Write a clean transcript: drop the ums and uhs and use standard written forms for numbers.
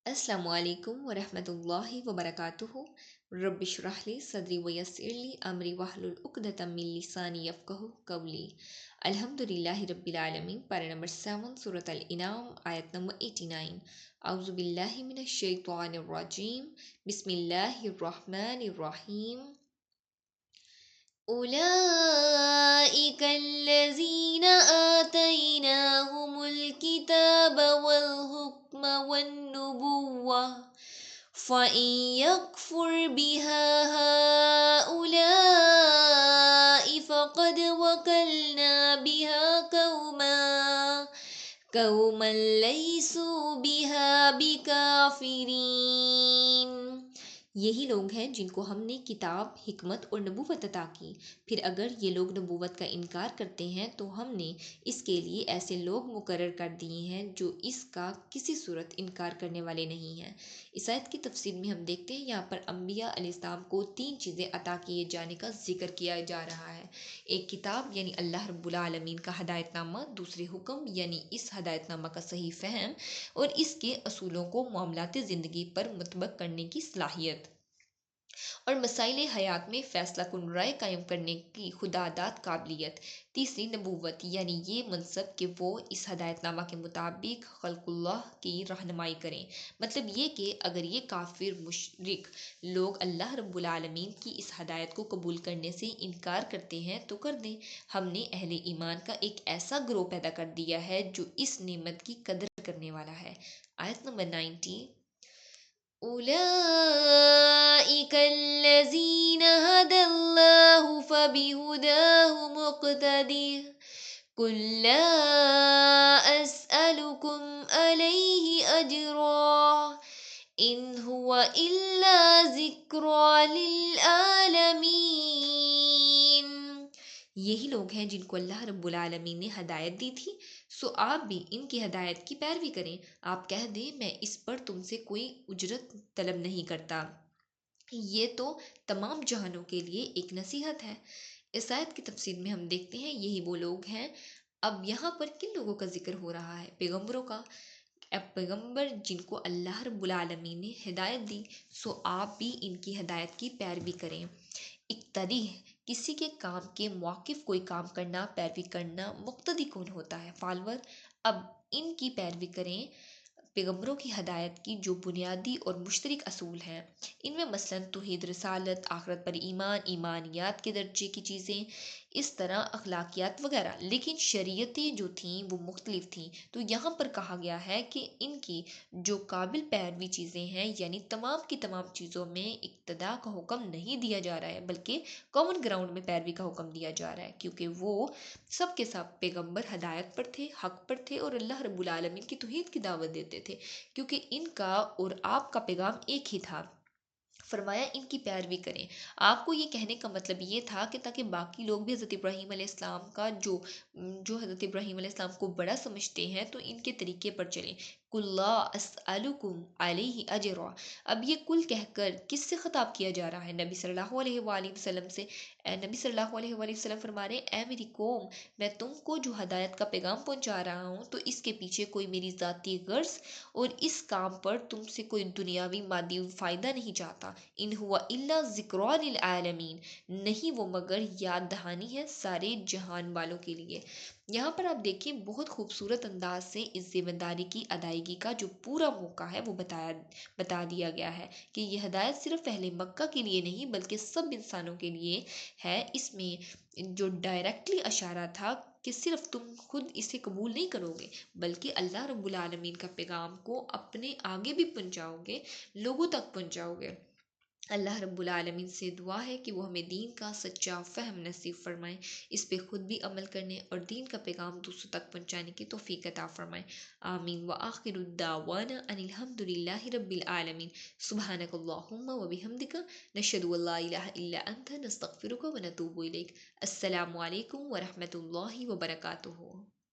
السلام علیکم ورحمۃ اللہ وبرکاتہ۔ رب اشرح لی صدری ویسر لی امری واحلل عقدۃ من لسانی یفقہوا قولی۔ الحمد للہ رب العالمین۔ پارہ نمبر 7 سورۃ الانعام، آیت نمبر 89۔ اعوذ باللہ من الشیطان الرجیم، بسم اللہ الرحمن الرحیم۔ أولئك الذين آتيناهم الكتاب والحكم والنبوة فإن يكفر بها هؤلاء فقد وكلنا بها قوما ليسوا بها بكافرين۔ یہی لوگ ہیں جن کو ہم نے کتاب، حکمت اور نبوت عطا کی، پھر اگر یہ لوگ نبوت کا انکار کرتے ہیں تو ہم نے اس کے لیے ایسے لوگ مقرر کر دیے ہیں جو اس کا کسی صورت انکار کرنے والے نہیں ہیں۔ اس آیت کی تفسیر میں ہم دیکھتے ہیں یہاں پر انبیاء علیہ السلام کو 3 چیزیں عطا کیے جانے کا ذکر کیا جا رہا ہے۔ ایک کتاب یعنی اللہ رب العالمین کا ہدایت نامہ، دوسرے حکم یعنی اس ہدایت نامہ کا صحیح فہم اور اس کے اصولوں کو معاملات زندگی پر مطبق کرنے کی صلاحیت، اور مسائل حیات میں فیصلہ کن رائے قائم کرنے کی خودداد قابلیت۔ تیسری نبوت یعنی یہ منصب کہ وہ اس ہدایت نامہ کے مطابق خلق اللہ کی رہنمائی کریں۔ مطلب یہ کہ اگر یہ کافر مشرک لوگ اللہ رب العالمین کی اس ہدایت کو قبول کرنے سے انکار کرتے ہیں تو کر دیں، ہم نے اہل ایمان کا ایک ایسا گروہ پیدا کر دیا ہے جو اس نعمت کی قدر کرنے والا ہے۔ آیت نمبر 90۔ أولئك الذين هدى الله فبهداه مقتدي قل لا أسألكم عليه أجرا إن هو إلا ذكرى للعالمين۔ یہی لوگ ہیں جن کو اللہ رب العالمین نے ہدایت دی تھی، سو آپ بھی ان کی ہدایت کی پیروی کریں۔ آپ کہہ دیں میں اس پر تم سے کوئی اجرت طلب نہیں کرتا، یہ تو تمام جہانوں کے لیے ایک نصیحت ہے۔ اس آیت کی تفسیر میں ہم دیکھتے ہیں یہی وہ لوگ ہیں۔ اب یہاں پر کن لوگوں کا ذکر ہو رہا ہے؟ پیغمبروں کا۔ اب پیغمبر جن کو اللہ رب العالمین نے ہدایت دی، سو آپ بھی ان کی ہدایت کی پیروی کریں۔ اقتدی کسی کے کام کے موقف کوئی کام کرنا، پیروی کرنا۔ مقتدی کون ہوتا ہے؟ فالور۔ اب ان کی پیروی کریں، پیغمبروں کی ہدایت کی جو بنیادی اور مشترک اصول ہیں۔ ان میں مثلاً توحید، رسالت، آخرت پر ایمان، ایمانیات کے درجے کی چیزیں، اس طرح اخلاقیات وغیرہ۔ لیکن شریعتیں جو تھیں وہ مختلف تھیں، تو یہاں پر کہا گیا ہے کہ ان کی جو قابل پیروی چیزیں ہیں یعنی تمام کی تمام چیزوں میں اقتدا کا حکم نہیں دیا جا رہا ہے بلکہ کامن گراؤنڈ میں پیروی کا حکم دیا جا رہا ہے، کیونکہ وہ سب کے سب پیغمبر ہدایت پر تھے، حق پر تھے اور اللہ رب العالمین کی توحید کی دعوت دیتے تھے، کیونکہ ان کا اور آپ کا پیغام ایک ہی تھا۔ فرمایا ان کی پیروی کریں۔ آپ کو یہ کہنے کا مطلب یہ تھا کہ تاکہ باقی لوگ بھی حضرت ابراہیم علیہ السلام کا جو حضرت ابراہیم علیہ السلام کو بڑا سمجھتے ہیں تو ان کے طریقے پر چلیں۔ قُل لَا أَسْأَلُكُمْ عَلَيْهِ أَجْرًا۔ اب یہ کل کہہ کر کس سے خطاب کیا جا رہا ہے؟ نبی صلی اللہ علیہ وآلہ وسلم سے۔ نبی صلی اللہ علیہ وآلہ وسلم فرما رہے ہیں اے میری قوم، میں تم کو جو ہدایت کا پیغام پہنچا رہا ہوں تو اس کے پیچھے کوئی میری ذاتی غرض اور اس کام پر تم سے کوئی دنیاوی مادی فائدہ نہیں چاہتا۔ ان ہوا الا ذکریٰ للعالمین، نہیں وہ مگر یاد دہانی ہے سارے جہان والوں کے لیے۔ یہاں پر آپ دیکھیں بہت خوبصورت انداز سے اس ذمہ داری کی ادائیگی کا جو پورا موقع ہے وہ بتا دیا گیا ہے کہ یہ ہدایت صرف اہل مکہ کے لیے نہیں بلکہ سب انسانوں کے لیے ہے۔ اس میں جو ڈائریکٹلی اشارہ تھا کہ صرف تم خود اسے قبول نہیں کرو گے بلکہ اللہ رب العالمین کا پیغام کو اپنے آگے بھی پہنچاؤ گے، لوگوں تک پہنچاؤ گے۔ اللہ رب العالمین سے دعا ہے کہ وہ ہمیں دین کا سچا فہم نصیب فرمائے، اس پہ خود بھی عمل کرنے اور دین کا پیغام دوسروں تک پہنچانے کی توفیق عطا فرمائے۔ آمین۔ وآخر الدعوانا ان الحمد للہ رب العالمین۔ سبحانک اللہم وبحمدک، نشہد ان لا الہ الا انت، نستغفرک ونتوب الیک۔ السلام علیکم ورحمۃ اللہ وبرکاتہ۔